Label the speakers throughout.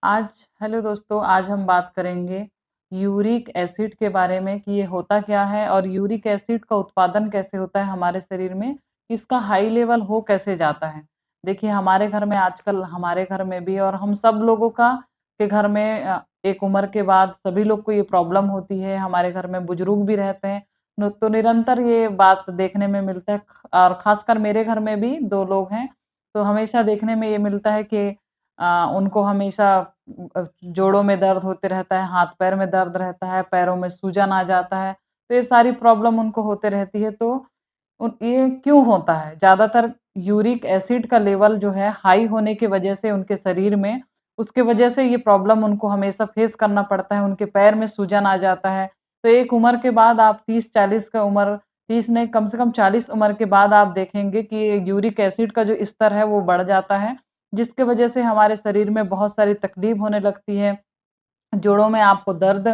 Speaker 1: आज हेलो दोस्तों, आज हम बात करेंगे यूरिक एसिड के बारे में कि ये होता क्या है और यूरिक एसिड का उत्पादन कैसे होता है हमारे शरीर में, इसका हाई लेवल हो कैसे जाता है। देखिए हमारे घर में आजकल हमारे घर में भी और हम सब लोगों का के घर में एक उम्र के बाद सभी लोग को ये प्रॉब्लम होती है। हमारे घर में बुजुर्ग भी रहते हैं तो निरंतर ये बात देखने में मिलता है और खासकर मेरे घर में भी 2 लोग हैं, तो हमेशा देखने में ये मिलता है कि उनको हमेशा जोड़ों में दर्द होते रहता है, हाथ-पैर में दर्द रहता है, पैरों में सूजन आ जाता है, तो ये सारी प्रॉब्लम उनको होते रहती है। तो ये क्यों होता है? ज़्यादातर यूरिक एसिड का लेवल जो है हाई होने की वजह से उनके शरीर में, उसके वजह से ये प्रॉब्लम उनको हमेशा फेस करना पड़ता है, उनके पैर में सूजन आ जाता है। तो एक उम्र के बाद आप 30-40 का उम्र 30 नहीं कम से कम 40 उम्र के बाद आप देखेंगे कि यूरिक एसिड का जो स्तर है वो बढ़ जाता है, जिसकी वजह से हमारे शरीर में बहुत सारी तकलीफ होने लगती है। जोड़ों में आपको दर्द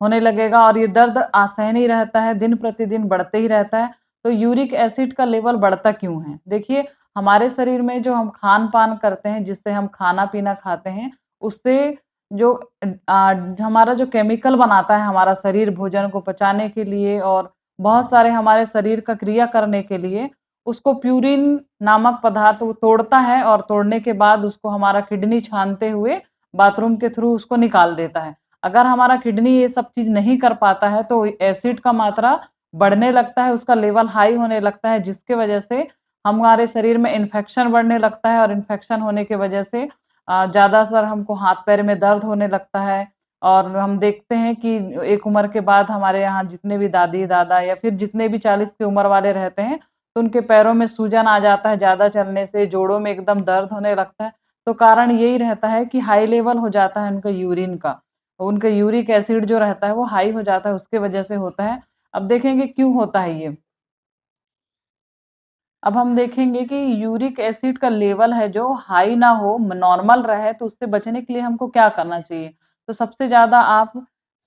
Speaker 1: होने लगेगा और ये दर्द असहनीय रहता है, दिन प्रतिदिन बढ़ते ही रहता है। तो यूरिक एसिड का लेवल बढ़ता क्यों है? देखिए, हमारे शरीर में जो हम खान-पान करते हैं, जिससे हम खाना-पीना खाते हैं, उससे जो हमारा जो केमिकल बनाता है हमारा शरीर भोजन को पचाने के लिए और बहुत सारे हमारे शरीर का क्रिया करने के लिए, उसको प्यूरिन नामक पदार्थ वो तोड़ता है और तोड़ने के बाद उसको हमारा किडनी छानते हुए बाथरूम के थ्रू उसको निकाल देता है। अगर हमारा किडनी ये सब चीज़ नहीं कर पाता है तो एसिड का मात्रा बढ़ने लगता है, उसका लेवल हाई होने लगता है जिसकी वजह से हमारे शरीर में इन्फेक्शन बढ़ने लगता है और इन्फेक्शन होने की वजह से ज़्यादातर हमको हाथ-पैर में दर्द होने लगता है और हम देखते हैं कि एक उम्र के बाद हमारे यहाँ जितने भी दादी-दादा या फिर जितने भी 40 की उम्र वाले रहते हैं, तो उनके पैरों में सूजन आ जाता है ज़्यादा चलने से, जोड़ों में एकदम दर्द होने लगता है। तो कारण यही रहता है कि हाई लेवल हो जाता है उनका यूरिन का। उनका यूरिक एसिड जो रहता है वो हाई हो जाता है, उसके वजह से होता है। अब देखेंगे क्यों होता है ये? अब हम देखेंगे कि यूरिक एसिड का लेवल है जो हाई ना हो, नॉर्मल रहे तो उससे बचने के लिए हमको क्या करना चाहिए? तो सबसे ज़्यादा आप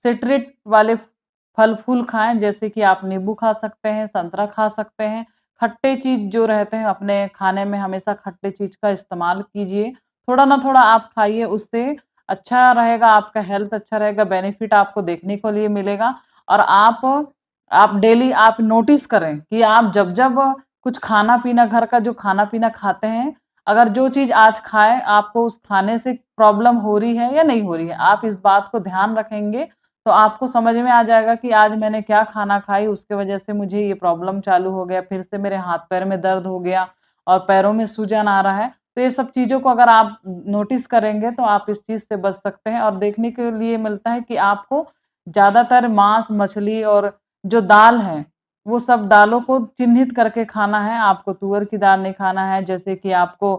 Speaker 1: सिट्रेट वाले फल-फूल खाएँ, जैसे कि आप नींबू खा सकते हैं, संतरा खा सकते हैं। खट्टे चीज़ जो रहते हैं अपने खाने में हमेशा खट्टे चीज़ का इस्तेमाल कीजिए। थोड़ा ना थोड़ा आप खाइए, उससे अच्छा रहेगा, आपका हेल्थ अच्छा रहेगा, बेनिफिट आपको देखने को लिए मिलेगा और आप डेली आप नोटिस करें कि आप जब-जब कुछ खाना-पीना घर का जो खाना-पीना खाते हैं, अगर जो चीज़ आज खाएँ, आपको उस खाने से प्रॉब्लम हो रही है या नहीं हो रही है। आप इस बात को ध्यान रखेंगे, तो आपको समझ में आ जाएगा कि आज मैंने क्या खाना खाई, उसके वजह से मुझे ये प्रॉब्लम चालू हो गया, फिर से मेरे हाथ-पैर में दर्द हो गया और पैरों में सूजन आ रहा है। तो ये सब चीज़ों को अगर आप नोटिस करेंगे, तो आप इस चीज़ से बच सकते हैं और देखने के लिए मिलता है कि आपको ज़्यादातर मांस, मछली और जो दाल है, वो सब दालों को चिह्नित करके खाना है, आपको तुअर की दाल नहीं खाना है, जैसे कि आपको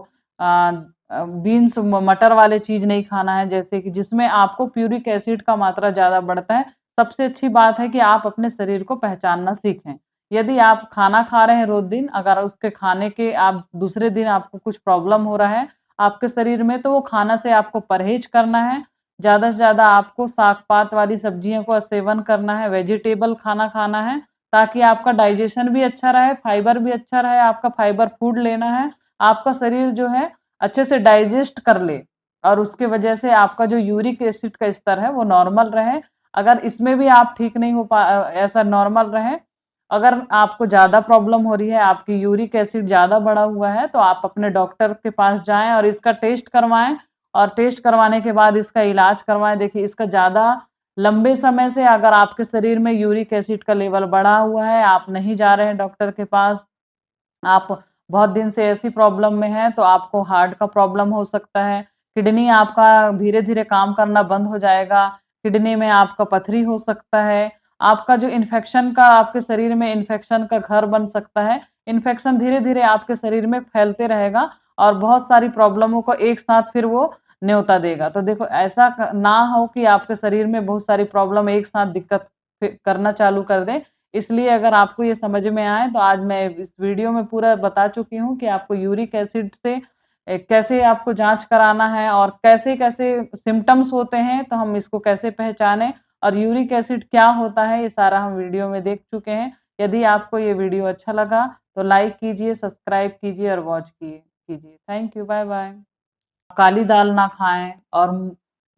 Speaker 1: बीन्स मटर वाले चीज़ नहीं खाना है, जैसे कि जिसमें आपको प्यूरिक एसिड का मात्रा ज़्यादा बढ़ता है। सबसे अच्छी बात है कि आप अपने शरीर को पहचानना सीखें। यदि आप खाना खा रहे हैं रोज़ दिन, अगर उसके खाने के आप दूसरे दिन आपको कुछ प्रॉब्लम हो रहा है, आपके शरीर में, तो वो खाना से आपको परहेज़ करना है। ज़्यादा से ज़्यादा आपको साग-पात वाली सब्जियों का सेवन करना है, वेजिटेबल खाना खाना है, ताकि आपका डाइजेशन भी अच्छा रहे, फाइबर भी अच्छा रहे, आपका फाइबर फूड लेना है, आपका शरीर जो है अच्छे से डाइजेस्ट कर ले और उसकी वजह से आपका जो यूरिक एसिड का स्तर है वो नॉर्मल रहे। अगर इसमें भी आप ठीक नहीं ऐसा नॉर्मल रहे, अगर आपको ज़्यादा प्रॉब्लम हो रही है, आपकी यूरिक एसिड ज़्यादा बढ़ा हुआ है, तो आप अपने डॉक्टर के पास जाएँ और इसका टेस्ट करवाएँ और टेस्ट करवाने के बाद इसका इलाज करवाएँ। देखिए, इसका ज़्यादा लंबे समय से अगर आपके शरीर में यूरिक एसिड का लेवल बढ़ा हुआ है, आप नहीं जा रहे हैं डॉक्टर के पास, आप बहुत दिन से ऐसी प्रॉब्लम में हैं, तो आपको हार्ट का प्रॉब्लम हो सकता है, किडनी आपका धीरे-धीरे काम करना बंद हो जाएगा, किडनी में आपका पथरी हो सकता है, आपका जो इन्फेक्शन का आपके शरीर में इन्फेक्शन का घर बन सकता है, इन्फेक्शन धीरे-धीरे आपके शरीर में फैलते रहेगा और बहुत सारी प्रॉब्लमों को एक साथ फिर वो न्योता देगा। तो देखो ऐसा ना हो कि आपके शरीर में बहुत सारी प्रॉब्लम एक साथ दिक्कत करना चालू कर दें। इसलिए अगर आपको ये समझ में आए तो आज मैं इस वीडियो में पूरा बता चुकी हूँ कि आपको यूरिक एसिड से कैसे आपको जाँच कराना है और कैसे-कैसे सिम्पटम्स होते हैं, तो हम इसको कैसे पहचानें और यूरिक एसिड क्या होता है, ये सारा हम वीडियो में देख चुके हैं। यदि आपको ये वीडियो अच्छा लगा, तो लाइक कीजिए, सब्सक्राइब कीजिए और वॉच कीजिए। Thank you, bye bye. काली दाल ना खाएँ और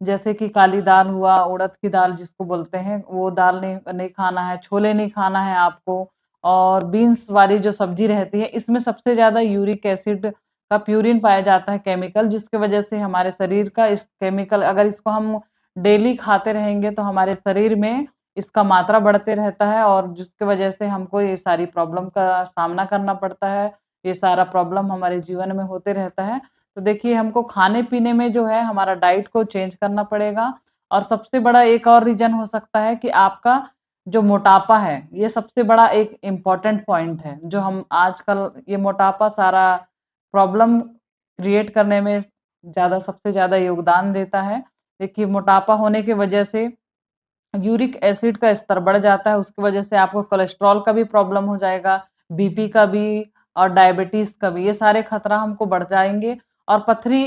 Speaker 1: जैसे कि काली दाल हुआ, उड़द की दाल जिसको बोलते हैं, वो दाल नहीं नहीं खाना है, छोले नहीं खाना है आपको और बीन्स वाली जो सब्ज़ी रहती है, इसमें सबसे ज़्यादा यूरिक एसिड का प्यूरिन पाया जाता है केमिकल, जिसकी वजह से हमारे शरीर का इस केमिकल अगर इसको हम डेली खाते रहेंगे तो हमारे शरीर में इसका मात्रा बढ़ते रहता है और जिसकी वजह से हमको ये सारी प्रॉब्लम का सामना करना पड़ता है। ये सारा प्रॉब्लम हमारे जीवन में होते रहता है। तो देखिए हमको खाने-पीने में जो है हमारा डाइट को चेंज करना पड़ेगा और सबसे बड़ा एक और रीज़न हो सकता है कि आपका जो मोटापा है, ये सबसे बड़ा एक इम्पोर्टेंट पॉइंट है, जो हम आजकल ये मोटापा सारा प्रॉब्लम क्रिएट करने में सबसे ज़्यादा योगदान देता है। देखिए मोटापा होने की वजह से यूरिक एसिड का स्तर बढ़ जाता है, उसकी वजह से आपको कोलेस्ट्रॉल का भी प्रॉब्लम हो जाएगा, बीपी का भी और डायबिटीज़ का भी, ये सारे खतरा हमको बढ़ जाएँगे और पथरी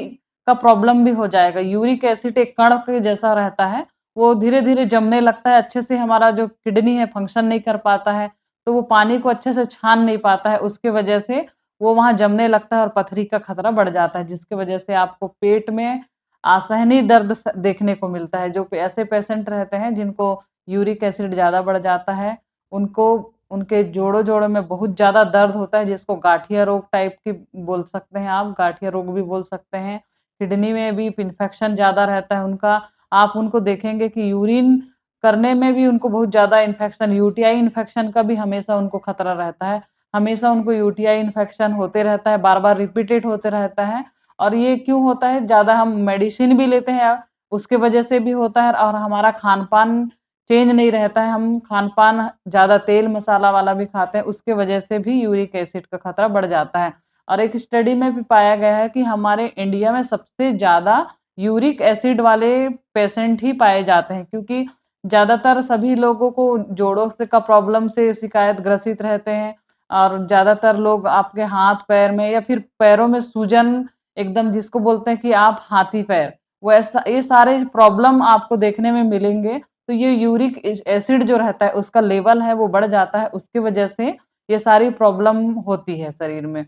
Speaker 1: का प्रॉब्लम भी हो जाएगा। यूरिक एसिड एक कण के जैसा रहता है, वो धीरे-धीरे जमने लगता है, अच्छे से हमारा जो किडनी है फंक्शन नहीं कर पाता है, तो वो पानी को अच्छे से छान नहीं पाता है, उसकी वजह से वो वहाँ जमने लगता है और पथरी का खतरा बढ़ जाता है, जिसकी वजह से आपको पेट में असहनीय दर्द देखने को मिलता है। जो ऐसे पेशेंट रहते हैं जिनको यूरिक एसिड ज़्यादा बढ़ जाता है, उनको उनके जोड़ों-जोड़ों में बहुत ज़्यादा दर्द होता है, जिसको गाँठिया रोग टाइप की बोल सकते हैं आप, गाँठिया रोग भी बोल सकते हैं। किडनी में भी इन्फेक्शन ज़्यादा रहता है उनका। आप उनको देखेंगे कि यूरिन करने में भी उनको बहुत ज़्यादा इन्फेक्शन, यूटीआई इन्फेक्शन का भी हमेशा उनको खतरा रहता है। हमेशा उनको यूटीआई इन्फेक्शन होते रहता है, बार-बार रिपीटेड होते रहता है। और ये क्यों होता है? ज़्यादा हम मेडिसिन भी लेते हैं उसके वजह से भी होता है और हमारा खान-पान चेंज नहीं रहता है, हम खान-पान ज़्यादा तेल मसाला वाला भी खाते हैं, उसके वजह से भी यूरिक एसिड का खतरा बढ़ जाता है। और एक स्टडी में भी पाया गया है कि हमारे इंडिया में सबसे ज़्यादा यूरिक एसिड वाले पेशेंट ही पाए जाते हैं क्योंकि ज़्यादातर सभी लोगों को जोड़ों से का प्रॉब्लम से शिकायत ग्रसित रहते हैं और ज़्यादातर लोग आपके हाथ-पैर में या फिर पैरों में सूजन एकदम जिसको बोलते हैं कि आप हाथी पैर, वैसा ये सारे प्रॉब्लम आपको देखने में मिलेंगे। तो ये यूरिक एसिड जो रहता है उसका लेवल है वो बढ़ जाता है, उसकी वजह से ये सारी प्रॉब्लम होती है शरीर में।